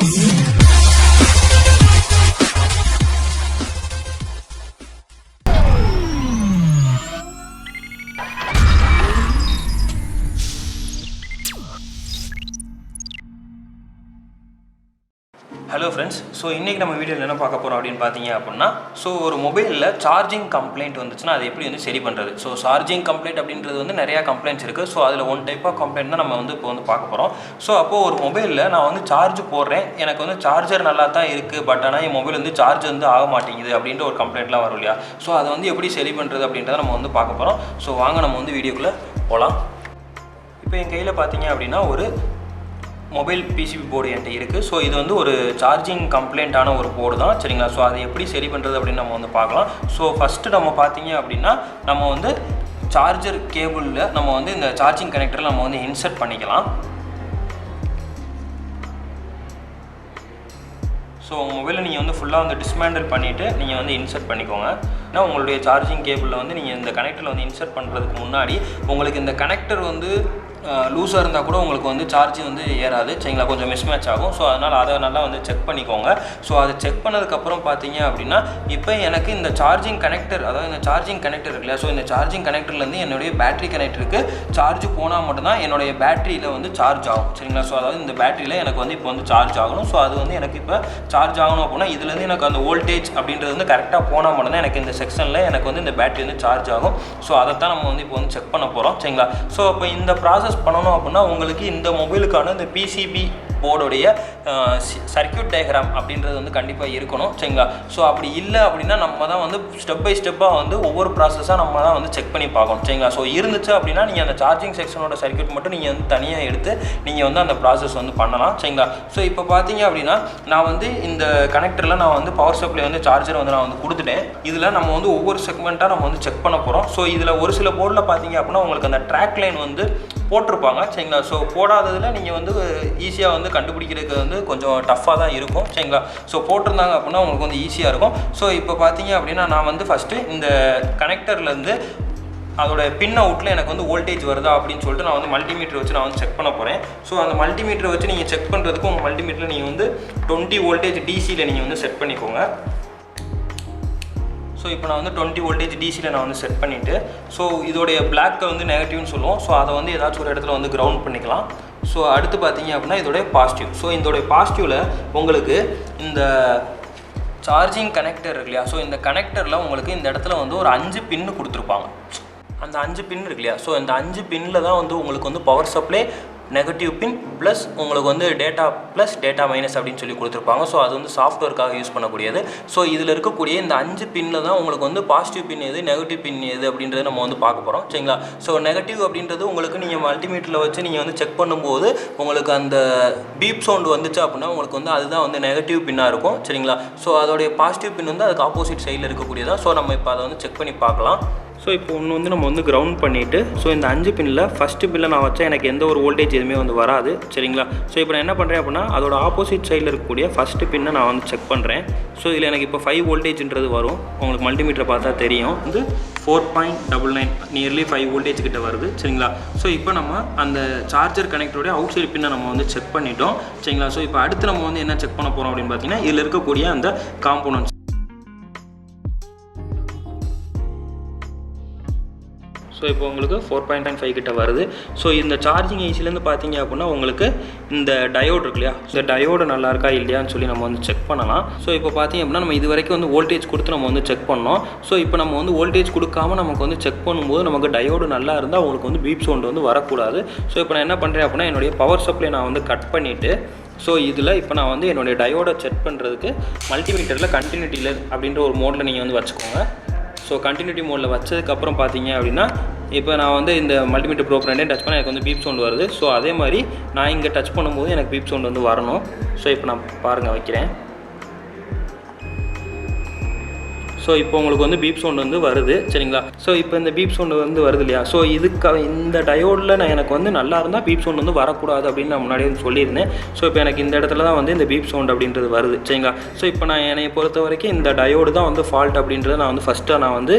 Hello friends, so இன்னைக்கு நம்ம வீடியோல என்ன பார்க்க போறோம் அப்படினு பாத்தீங்க அப்படினா சோ ஒரு மொபைல்ல சார்ஜிங் கம்ப்ளைண்ட் வந்துச்சுனா அதை எப்படி வந்து சரி பண்றது. சோ சார்ஜிங் கம்ப்ளைண்ட் அப்படின்றது வந்து நிறைய கம்ப்ளைண்ட்ஸ் இருக்கு. சோ அதுல ஒன் டைப் ஆஃப் கம்ப்ளைண்ட் தான் நம்ம வந்து இப்போ வந்து பார்க்க போறோம். சோ அப்போ ஒரு மொபைல்ல நான் வந்து சார்ஜ் போடுறேன். எனக்கு வந்து சார்ஜர் நல்லா தான் இருக்கு. பட் ஆனா என் மொபைல் வந்து சார்ஜ் வந்து ஆக மாட்டேங்குது அப்படின்ற ஒரு கம்ப்ளைண்ட்லாம் வரும் இல்லையா. சோ அதை வந்து எப்படி சரி பண்றது அப்படின்றத நம்ம வந்து பார்க்க போறோம். சோ வாங்க நம்ம வந்து வீடியோக்குள்ள போலாம். இப்போ என் கையில பாத்தீங்க அப்படினா ஒரு மொபைல் PCB போர்டு என்கிட்ட இருக்குது. ஸோ இது வந்து ஒரு சார்ஜிங் கம்ப்ளைண்ட்டான ஒரு போர்டு தான் சரிங்களா. ஸோ அதை எப்படி சரி பண்ணுறது அப்படின்னு நம்ம வந்து பார்க்கலாம். ஸோ ஃபஸ்ட்டு நம்ம பார்த்தீங்க அப்படின்னா நம்ம வந்து சார்ஜர் கேபிளில் நம்ம வந்து இந்த சார்ஜிங் கனெக்டரில் நம்ம வந்து இன்சர்ட் பண்ணிக்கலாம். ஸோ உங்கள் மொபைலில் நீங்கள் வந்து ஃபுல்லாக வந்து டிஸ்மேண்டில் பண்ணிவிட்டு நீங்கள் வந்து இன்சர்ட் பண்ணிக்கோங்க. ஏன்னா உங்களுடைய சார்ஜிங் கேபிளில் வந்து நீங்கள் இந்த கனெக்டரில் வந்து இன்சர்ட் பண்ணுறதுக்கு முன்னாடி உங்களுக்கு இந்த கனெக்டர் வந்து லூஸாக இருந்தால் கூட உங்களுக்கு வந்து சார்ஜ் வந்து ஏறாது சரிங்களா, கொஞ்சம் மிஸ்மேட்ச் ஆகும். ஸோ அதனால் அதை நல்லா வந்து செக் பண்ணிக்கோங்க. ஸோ அதை செக் பண்ணதுக்கப்புறம் பார்த்தீங்க அப்படின்னா இப்போ எனக்கு இந்த சார்ஜிங் கனெக்டர், அதாவது இந்த சார்ஜிங் கனெக்டர் இருக்கு இல்லையா, ஸோ இந்த சார்ஜிங் கனெக்டர்லேருந்து என்னுடைய பேட்டரி கனெக்டருக்கு சார்ஜ் போனால் மட்டும்தான் என்னுடைய பேட்டரியில் வந்து சார்ஜ் ஆகும் சரிங்களா. ஸோ அதாவது இந்த பேட்டரியில் எனக்கு வந்து இப்போ வந்து சார்ஜ் ஆகணும். ஸோ அது வந்து எனக்கு இப்போ சார்ஜ் ஆகணும் அப்படின்னா இதுலேருந்து எனக்கு அந்த வோல்டேஜ் அப்படின்றது வந்து கரெக்டாக போனால் மட்டும்தான் எனக்கு இந்த செக்ஷனில் எனக்கு வந்து இந்த பேட்டரி வந்து சார்ஜ் ஆகும். ஸோ அதைத்தான் நம்ம வந்து இப்போ வந்து செக் பண்ண போகிறோம் சரிங்களா. ஸோ இப்போ இந்த ப்ராசஸ் பண்ணணும் அப்படின்னா உங்களுக்கு இந்த மொபைலுக்கான இந்த PCB போர்டுடைய சர்க்யூட் டயக்ராம் அப்படின்றது வந்து கண்டிப்பாக இருக்கணும் சரிங்களா. ஸோ அப்படி இல்லை அப்படின்னா நம்ம தான் வந்து ஸ்டெப் பை ஸ்டெப்பாக வந்து ஒவ்வொரு ப்ராசஸாக நம்ம தான் வந்து செக் பண்ணி பார்க்கணும் சரிங்களா. ஸோ இருந்துச்சு அப்படின்னா நீங்கள் அந்த சார்ஜிங் செக்ஷனோட சர்க்யூட் மட்டும் நீங்கள் வந்து தனியாக எடுத்து நீங்கள் வந்து அந்த ப்ராசஸ் வந்து பண்ணலாம் சரிங்களா. ஸோ இப்போ பார்த்தீங்க அப்படின்னா நான் வந்து இந்த கனெக்டரில் நான் வந்து பவர் சப்ளை வந்து சார்ஜர் வந்து நான் வந்து கொடுத்துட்டேன். இதில் நம்ம வந்து ஒவ்வொரு செக்மெண்ட்டாக நம்ம வந்து செக் பண்ண போகிறோம். ஸோ இதில் ஒரு சில போர்டில் பார்த்தீங்க அப்படின்னா உங்களுக்கு அந்த ட்ராக் லைன் வந்து போட்டிருப்பாங்க சரிங்களா. ஸோ போடாததில் நீங்கள் வந்து ஈஸியாக வந்து கண்டுபிடிக்கிறதுக்கு வந்து கொஞ்சம் டஃப்பாக தான் இருக்கும் சரிங்களா. ஸோ போட்டிருந்தாங்க அப்படின்னா உங்களுக்கு வந்து ஈஸியாக இருக்கும். ஸோ இப்போ பார்த்தீங்க அப்படின்னா நான் வந்து ஃபஸ்ட்டு இந்த கனெக்டர்லேருந்து அதோட பின் அவுட்டில் எனக்கு வந்து வோல்டேஜ் வருதா அப்படின்னு சொல்லிட்டு நான் வந்து மல்டிமீட்டர் வச்சு நான் வந்து செக் பண்ண போகிறேன். ஸோ அந்த மல்டிமீட்டரை வச்சு நீங்கள் செக் பண்ணுறதுக்கு உங்கள் மல்டிமீட்டரில் நீங்கள் வந்து 20 வோல்டேஜ் டிசியில் நீங்கள் வந்து செட் பண்ணிக்கோங்க. ஸோ இப்போ நான் வந்து 20 வோல்டேஜ் டிசியில் நான் வந்து செட் பண்ணிவிட்டு ஸோ இதோடைய பிளாக்கை வந்து நெகட்டிவ்னு சொல்லுவோம். ஸோ அதை வந்து ஏதாச்சும் ஒரு இடத்துல வந்து கிரவுண்ட் பண்ணிக்கலாம். ஸோ அடுத்து பார்த்தீங்க அப்படின்னா இதோடைய பாசிட்டிவ். ஸோ இதோடைய பாசிட்டிவில் உங்களுக்கு இந்த சார்ஜிங் கனெக்டர் இருக்கு இல்லையா, ஸோ இந்த கனெக்டரில் உங்களுக்கு இந்த இடத்துல வந்து ஒரு 5 பின்னு கொடுத்துருப்பாங்க. அந்த 5 பின் இருக்கு இல்லையா, ஸோ இந்த 5 பின்னில் தான் வந்து உங்களுக்கு வந்து பவர் சப்ளை நெகட்டிவ் பின் ப்ளஸ் உங்களுக்கு வந்து டேட்டா ப்ளஸ் டேட்டா மைனஸ் அப்படின்னு சொல்லி கொடுத்துருப்பாங்க. ஸோ அது வந்து சாஃப்ட்வேர்க்காக யூஸ் பண்ணக்கூடியது. ஸோ இதில் இருக்கக்கூடிய இந்த 5 பின்னில் தான் உங்களுக்கு வந்து பாசிட்டிவ் பின் எது நெகட்டிவ் பின் எது அப்படின்றத நம்ம வந்து பார்க்க போகிறோம் சரிங்களா. ஸோ நெகட்டிவ் அப்படின்றது உங்களுக்கு நீங்கள் மல்டிமீட்டரில் வச்சு நீங்கள் வந்து செக் பண்ணும்போது உங்களுக்கு அந்த பீப் சவுண்டு வந்துச்சு அப்படின்னா உங்களுக்கு வந்து அதுதான் வந்து நெகட்டிவ் பின்னாக இருக்கும் சரிங்களா. ஸோ அதோடைய பாசிட்டிவ் பின் வந்து அதுக்கு ஆப்போசிட் சைடில் இருக்கக்கூடியதான். ஸோ நம்ம இப்போ அதை வந்து செக் பண்ணி பார்க்கலாம். ஸோ இப்போ ஒன்று வந்து நம்ம வந்து கிரவுண்ட் பண்ணிவிட்டு ஸோ இந்த 5 பின்னில் ஃபஸ்ட்டு பின்னில் நான் வச்சா எனக்கு எந்த ஒரு வோல்டேஜ் எதுவுமே வந்து வராது சரிங்களா. ஸோ இப்போ நான் என்ன பண்ணுறேன் அப்படின்னா அதோட ஆப்போசிட் சைடில் இருக்கக்கூடிய ஃபஸ்ட்டு பின்னை நான் வந்து செக் பண்ணுறேன். ஸோ இதில் எனக்கு இப்போ 5 வோல்டேஜ்ன்றது வரும். உங்களுக்கு மல்டிமீட்டரை பார்த்தா தெரியும் வந்து 4.99 நியர்லி 5 வோல்டேஜ் கிட்ட வருது சரிங்களா. ஸோ இப்போ நம்ம அந்த சார்ஜர் கனெக்டரோடைய அவுட் சைடு பின்னை நம்ம வந்து செக் பண்ணிட்டோம் சரிங்களா. ஸோ இப்போ அடுத்து நம்ம வந்து என்ன செக் பண்ண போகிறோம் அப்படின்னு பார்த்தீங்கன்னா இதில் இருக்கக்கூடிய அந்த காம்போனன்ட்ஸ். ஸோ இப்போ உங்களுக்கு 4.5 கிட்ட வருது. ஸோ இந்த சார்ஜிங் ஐசிலேருந்து பார்த்தீங்க அப்படின்னா உங்களுக்கு இந்த டயோடு இருக்கு இல்லையா, ஸோ டயோடு நல்லா இருக்கா இல்லையான்னு சொல்லி நம்ம வந்து செக் பண்ணலாம். ஸோ இப்போ பார்த்தீங்க அப்படின்னா நம்ம இது வரைக்கும் வந்து வோல்டேஜ் கொடுத்து நம்ம வந்து செக் பண்ணோம். ஸோ இப்போ நம்ம வந்து வோல்டேஜ் கொடுக்காம நமக்கு வந்து செக் பண்ணும்போது நமக்கு டயோடு நல்லா இருந்தால் உங்களுக்கு வந்து பீப் சவுண்டு வந்து வரக்கூடாது. ஸோ இப்போ நான் என்ன பண்ணுறேன் அப்படின்னா என்னுடைய பவர் சப்ளை நான் வந்து கட் பண்ணிவிட்டு ஸோ இதில் இப்போ நான் வந்து என்னுடைய டயோடை செக் பண்ணுறதுக்கு மல்டிமீட்டரில் கண்டினியூட்டியில் அப்படின்ற ஒரு மோடில் நீங்கள் வந்து வச்சுக்கோங்க. ஸோ கண்டினியூட்டி மோடில் வச்சதுக்கப்புறம் பார்த்தீங்க அப்படின்னா இப்போ நான் வந்து இந்த மல்டிமீட்டர் ப்ரோப் ரெண்டையும் டச் பண்ணால் எனக்கு வந்து பீப் சவுண்ட் வருது. ஸோ அதே மாதிரி நான் இங்கே டச் பண்ணும்போது எனக்கு பீப் சவுண்ட் வந்து வரணும். ஸோ இப்போ நான் பாருங்கள் வைக்கிறேன். ஸோ இப்போ உங்களுக்கு வந்து பீப் சவுண்ட் வந்து வருது சரிங்களா. ஸோ இப்போ இந்த பீப் சவுண்டு வந்து வருது இல்லையா, ஸோ இதுக்கு இந்த டயோடில் நான் எனக்கு வந்து நல்லா இருந்தால் பீப் சவுண்ட் வந்து வரக்கூடாது அப்படின்னு நான் முன்னாடியே வந்து சொல்லியிருந்தேன். ஸோ இப்போ எனக்கு இந்த இடத்துல தான் வந்து இந்த பீப் சவுண்ட் அப்படின்றது வருது சரிங்களா. ஸோ இப்போ நான் என்னை பொறுத்த வரைக்கும் இந்த டயோடு தான் வந்து ஃபால்ட் அப்படின்றத நான் வந்து ஃபஸ்ட்டாக நான் வந்து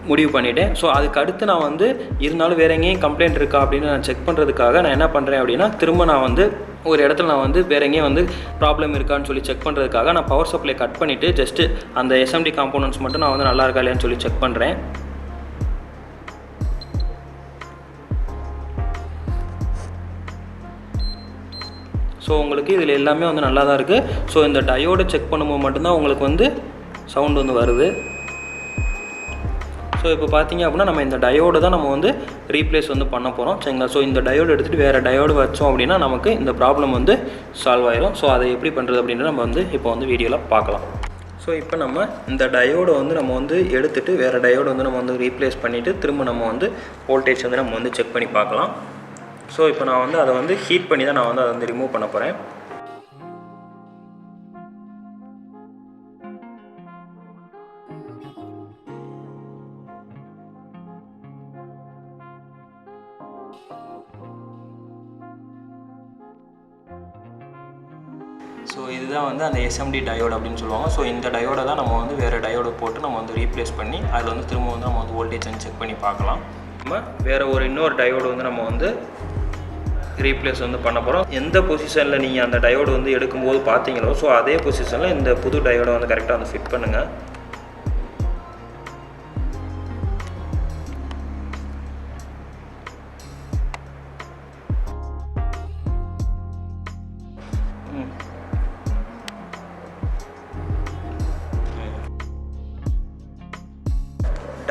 முடிவு பண்ணிட்டேன். ஸோ அதுக்கு அடுத்து நான் வந்து இருந்தாலும் வேறு எங்கேயும் கம்ப்ளைண்ட் இருக்கா அப்படின்னு நான் செக் பண்ணுறதுக்காக நான் என்ன பண்ணுறேன் அப்படின்னா திரும்ப நான் வந்து ஒரு இடத்துல நான் வந்து வேறு எங்கேயும் வந்து ப்ராப்ளம் இருக்கான்னு சொல்லி செக் பண்ணுறதுக்காக நான் பவர் சப்ளை கட் பண்ணிவிட்டு ஜஸ்ட்டு அந்த எஸ்எம்டி காம்போனன்ட்ஸ் மட்டும் நான் வந்து நல்லா இருக்கா இல்லையான்னு சொல்லி செக் பண்ணுறேன். ஸோ உங்களுக்கு இதில் எல்லாமே வந்து நல்லா தான் இருக்குது. ஸோ இந்த டயோடை செக் பண்ணும்போது மட்டும்தான் உங்களுக்கு வந்து சவுண்ட் வந்து வருது. ஸோ இப்போ பார்த்தீங்க அப்படின்னா நம்ம இந்த டயோடு தான் நம்ம வந்து ரீப்ளேஸ் வந்து பண்ண போகிறோம். சரிங்களா? ஸோ இந்த டயோடு எடுத்துகிட்டு வேறு டயோடு வச்சோம் அப்படின்னா நமக்கு இந்த ப்ராப்ளம் வந்து சால்வ் ஆயிரும். ஸோ அதை எப்படி பண்ணுறது அப்படின்றத நம்ம வந்து இப்போ வந்து வீடியோவில் பார்க்கலாம். ஸோ இப்போ நம்ம இந்த டயோடை வந்து நம்ம வந்து எடுத்துகிட்டு வேறு டயோடு வந்து நம்ம வந்து ரீப்ளேஸ் பண்ணிவிட்டு திரும்ப நம்ம வந்து வோல்டேஜ் வந்து நம்ம வந்து செக் பண்ணி பார்க்கலாம். ஸோ இப்போ நான் வந்து அதை வந்து ஹீட் பண்ணி தான் நான் வந்து அதை வந்து ரிமூவ் பண்ண போகிறேன். ஸோ இதுதான் வந்து அந்த எஸ்எம்டி டயோடு அப்படின்னு சொல்லுவாங்க. ஸோ இந்த டயோடை தான் நம்ம வந்து வேறு டயோடு போட்டு நம்ம வந்து ரீப்ளேஸ் பண்ணி அதில் வந்து திரும்ப வந்து நம்ம வந்து வோல்டேஜ் வந்து செக் பண்ணி பார்க்கலாம். நம்ம வேறு இன்னொரு டயோடு வந்து நம்ம வந்து ரீப்ளேஸ் வந்து பண்ண போகிறோம். எந்த பொசிஷனில் நீங்கள் அந்த டயோடு வந்து எடுக்கும்போது பார்த்தீங்களோ ஸோ அதே பொசிஷனில் இந்த புது டயோடை வந்து கரெக்டாக வந்து ஃபிட் பண்ணுங்கள்.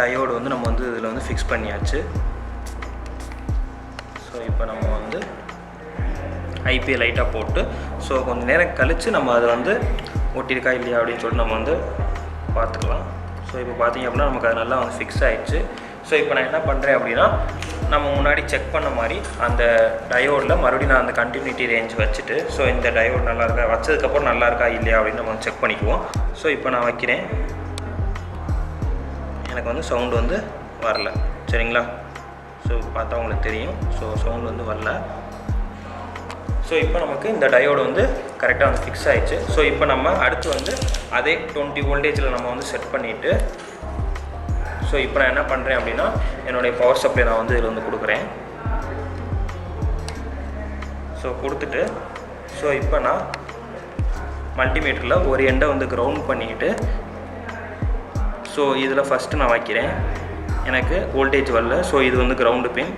டயோடு வந்து நம்ம வந்து இதில் வந்து ஃபிக்ஸ் பண்ணியாச்சு. ஸோ இப்போ நம்ம வந்து ஐபிஐ லைட்டாக போட்டு ஸோ கொஞ்சம் நேரம் கழித்து நம்ம அதை வந்து ஒட்டியிருக்கா இல்லையா அப்படின்னு சொல்லிட்டு நம்ம வந்து பார்த்துக்கலாம். ஸோ இப்போ பார்த்தீங்க அப்படின்னா நமக்கு அது நல்லா வந்து ஃபிக்ஸ் ஆகிடுச்சு. ஸோ இப்போ நான் என்ன பண்ணுறேன் அப்படின்னா நம்ம முன்னாடி செக் பண்ண மாதிரி அந்த டயோடில் மறுபடியும் நான் அந்த கண்டினியூட்டி ரேஞ்ச் வச்சுட்டு ஸோ இந்த டயோடு நல்லா இருக்கா வச்சதுக்கப்புறம் நல்லா இருக்கா இல்லையா அப்படின்னு நம்ம செக் பண்ணிக்குவோம். ஸோ இப்போ நான் வைக்கிறேன். எனக்கு வந்து சவுண்டு வந்து வரல. சரிங்களா? ஸோ பார்த்தா உங்களுக்கு தெரியும். ஸோ சவுண்டு வந்து வரல. ஸோ இப்போ நமக்கு இந்த டயோடு வந்து கரெக்டாக வந்து ஃபிக்ஸ் ஆகிடுச்சு. ஸோ இப்போ நம்ம அடுத்து வந்து அதே 20 வோல்டேஜில் நம்ம வந்து செட் பண்ணிவிட்டு ஸோ இப்போ நான் என்ன பண்ணுறேன் அப்படின்னா என்னுடைய பவர் சப்ளை நான் வந்து இதில் வந்து கொடுக்குறேன். ஸோ கொடுத்துட்டு ஸோ இப்போ நான் மல்டிமீட்டரில் ஒரு எண்டை வந்து கிரவுண்ட் பண்ணிக்கிட்டு ஸோ இதில் ஃபஸ்ட்டு நான் வைக்கிறேன். எனக்கு வோல்டேஜ் வரல. ஸோ இது வந்து கிரவுண்டு பின்.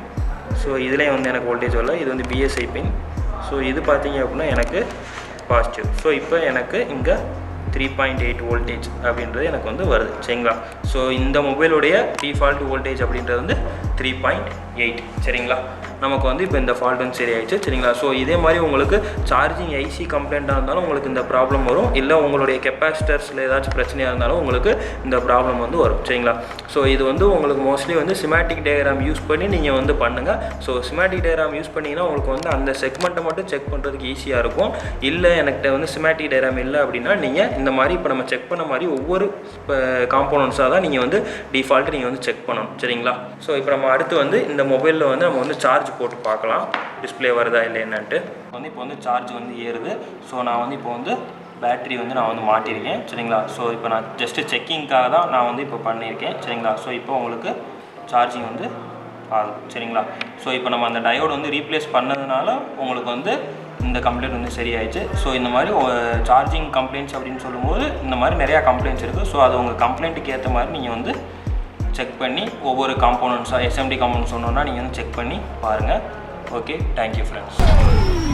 ஸோ இதுலேயும் வந்து எனக்கு வோல்டேஜ் வரல. இது வந்து பிஎஸ்ஐ பின். ஸோ இது பார்த்தீங்க அப்படின்னா எனக்கு பாசிட்டிவ். ஸோ இப்போ எனக்கு இங்கே 3.8 வோல்டேஜ் அப்படின்றது எனக்கு வந்து வருது. சரிங்களா? ஸோ இந்த மொபைலுடைய டிஃபால்ட் வோல்டேஜ் அப்படின்றது வந்து 3.8. சரிங்களா? நமக்கு வந்து இப்போ இந்த ஃபால்ட் வந்து சரி ஆயிடுச்சு. சரிங்களா? ஸோ இதே மாதிரி உங்களுக்கு சார்ஜிங் ஐசி கம்ப்ளைண்ட்டாக இருந்தாலும் உங்களுக்கு இந்த ப்ராப்ளம் வரும். இல்லை உங்களுடைய கெப்பாசிட்டர்ஸில் ஏதாச்சும் பிரச்சனையாக இருந்தாலும் உங்களுக்கு இந்த ப்ராப்ளம் வந்து வரும். சரிங்களா? ஸோ இது வந்து உங்களுக்கு மோஸ்ட்லி வந்து சிமேட்டிக் டயக்ராம் யூஸ் பண்ணி நீங்கள் வந்து பண்ணுங்கள். ஸோ சிமேட்டிக் டயக்ராம் யூஸ் பண்ணிங்கன்னா உங்களுக்கு வந்து அந்த செக்மெண்ட்டை மட்டும் செக் பண்ணுறதுக்கு ஈஸியாக இருக்கும். இல்லை எனக்கு வந்து சிமேட்டிக் டயக்ராம் இல்லை அப்படின்னா நீங்கள் இந்த மாதிரி இப்போ நம்ம செக் பண்ண மாதிரி ஒவ்வொரு காம்போனன்ட்ஸாக தான் நீங்கள் வந்து டிஃபால்ட்டு நீங்கள் வந்து செக் பண்ணணும். சரிங்களா? ஸோ இப்போ நம்ம அடுத்து வந்து இந்த மொபைலில் வந்து நம்ம வந்து சார்ஜ் போட்டு பார்க்கலாம் டிஸ்பிளே வருதா இல்லை என்னன்ட்டு. வந்து இப்போ வந்து சார்ஜ் வந்து ஏறுது. ஸோ நான் வந்து இப்போ வந்து பேட்ரி வந்து நான் வந்து மாட்டியிருக்கேன். சரிங்களா? ஸோ இப்போ நான் ஜஸ்ட்டு செக்கிங்காக தான் நான் வந்து இப்போ பண்ணியிருக்கேன். சரிங்களா? ஸோ இப்போ உங்களுக்கு சார்ஜிங் வந்து ஆகுது. சரிங்களா? ஸோ இப்போ நம்ம அந்த டயோடு வந்து ரீப்ளேஸ் பண்ணதுனால உங்களுக்கு வந்து இந்த கம்ப்ளைண்ட் வந்து சரியாயிடுச்சு. ஸோ இந்த மாதிரி சார்ஜிங் கம்ப்ளைண்ட்ஸ் அப்படின்னு சொல்லும்போது இந்த மாதிரி நிறையா கம்ப்ளைண்ட்ஸ் இருக்குது. ஸோ அது உங்கள் கம்ப்ளைண்ட்டுக்கு ஏற்ற மாதிரி நீங்கள் வந்து செக் பண்ணி ஒவ்வொரு காம்போனன்ட்ஸாக எஸ்எம்டி காம்போனன்ட்ஸ் ஒன்றுனா நீங்கள் வந்து செக் பண்ணி பாருங்கள். Okay, thank you friends.